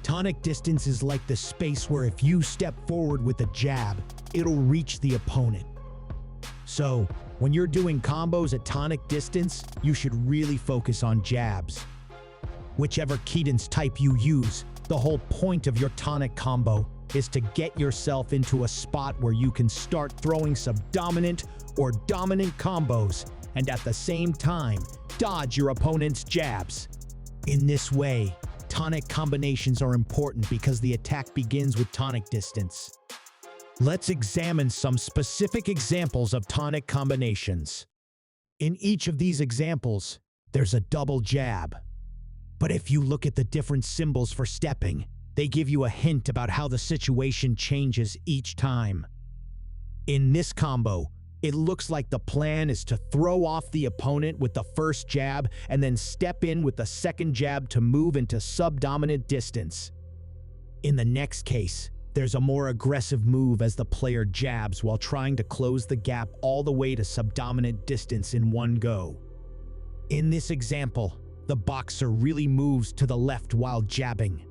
Tonic distance is like the space where if you step forward with a jab, it'll reach the opponent. So, when you're doing combos at tonic distance, you should really focus on jabs. Whichever cadence type you use, the whole point of your tonic combo is to get yourself into a spot where you can start throwing subdominant or dominant combos and at the same time dodge your opponent's jabs. In this way, tonic combinations are important because the attack begins with tonic distance. Let's examine some specific examples of tonic combinations. In each of these examples, there's a double jab. But if you look at the different symbols for stepping, they give you a hint about how the situation changes each time. In this combo, it looks like the plan is to throw off the opponent with the first jab and then step in with the second jab to move into subdominant distance. In the next case, there's a more aggressive move as the player jabs while trying to close the gap all the way to subdominant distance in one go. In this example, the boxer really moves to the left while jabbing.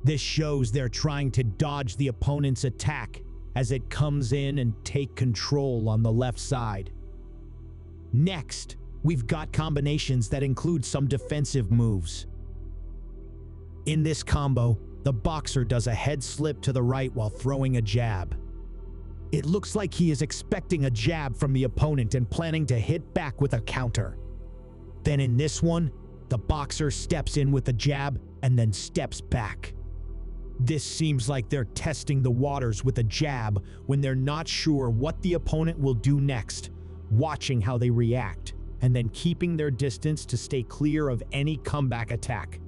This shows they're trying to dodge the opponent's attack as it comes in and take control on the left side. Next, we've got combinations that include some defensive moves. In this combo, the boxer does a head slip to the right while throwing a jab. It looks like he is expecting a jab from the opponent and planning to hit back with a counter. Then in this one, the boxer steps in with a jab and then steps back. This seems like they're testing the waters with a jab when they're not sure what the opponent will do next, watching how they react, and then keeping their distance to stay clear of any comeback attack.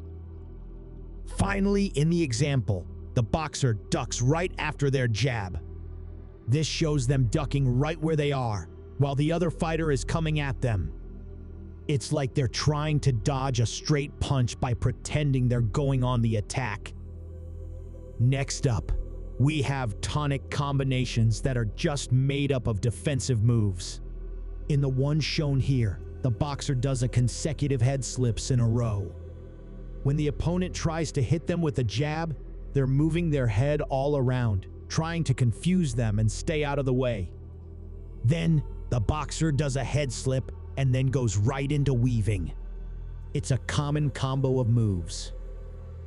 Finally, in the example, the boxer ducks right after their jab. This shows them ducking right where they are, while the other fighter is coming at them. It's like they're trying to dodge a straight punch by pretending they're going on the attack. Next up, we have tonic combinations that are just made up of defensive moves. In the one shown here, the boxer does a consecutive head slips in a row. When the opponent tries to hit them with a jab, they're moving their head all around, trying to confuse them and stay out of the way. Then, the boxer does a head slip and then goes right into weaving. It's a common combo of moves.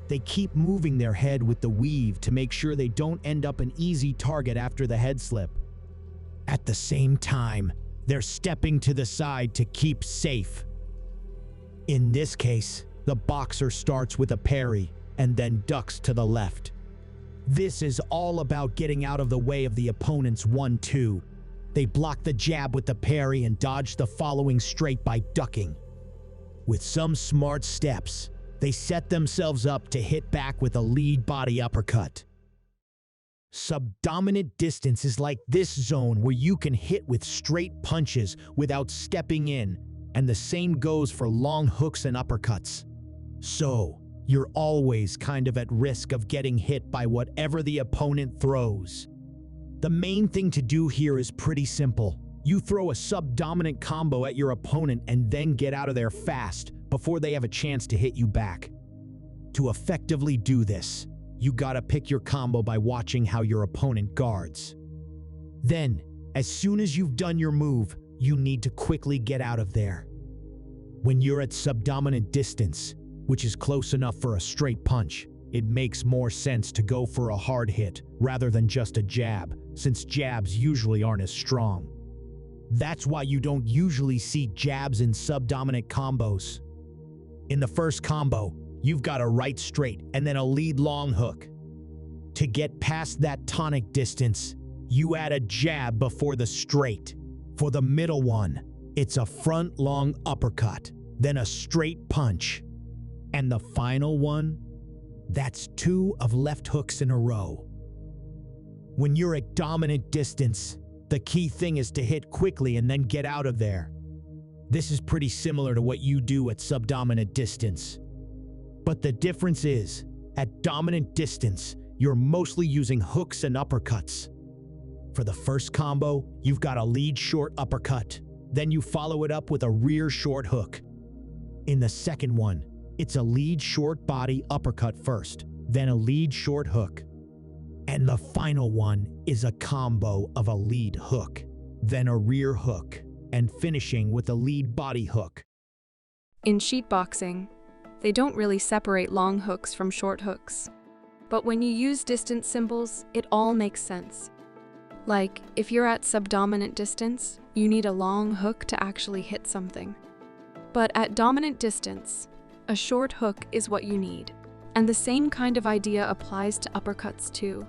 They keep moving their head with the weave to make sure they don't end up an easy target after the head slip. At the same time, they're stepping to the side to keep safe. In this case, the boxer starts with a parry and then ducks to the left. This is all about getting out of the way of the opponent's 1-2. They block the jab with the parry and dodge the following straight by ducking. With some smart steps, they set themselves up to hit back with a lead body uppercut. Subdominant distance is like this zone where you can hit with straight punches without stepping in, and the same goes for long hooks and uppercuts. So, you're always kind of at risk of getting hit by whatever the opponent throws. The main thing to do here is pretty simple. You throw a subdominant combo at your opponent and then get out of there fast before they have a chance to hit you back. To effectively do this, you gotta pick your combo by watching how your opponent guards. Then, as soon as you've done your move, you need to quickly get out of there. When you're at subdominant distance, which is close enough for a straight punch, it makes more sense to go for a hard hit rather than just a jab, since jabs usually aren't as strong. That's why you don't usually see jabs in subdominant combos. In the first combo, you've got a right straight and then a lead long hook. To get past that tonic distance, you add a jab before the straight. For the middle one, it's a front long uppercut, then a straight punch. And the final one, that's 2 of left hooks in a row. When you're at dominant distance, the key thing is to hit quickly and then get out of there. This is pretty similar to what you do at subdominant distance. But the difference is, at dominant distance, you're mostly using hooks and uppercuts. For the first combo, you've got a lead short uppercut. Then you follow it up with a rear short hook. In the second one, it's a lead short body uppercut first, then a lead short hook. And the final one is a combo of a lead hook, then a rear hook, and finishing with a lead body hook. In sheet boxing, they don't really separate long hooks from short hooks. But when you use distance symbols, it all makes sense. Like, if you're at subdominant distance, you need a long hook to actually hit something. But at dominant distance, a short hook is what you need. And the same kind of idea applies to uppercuts too.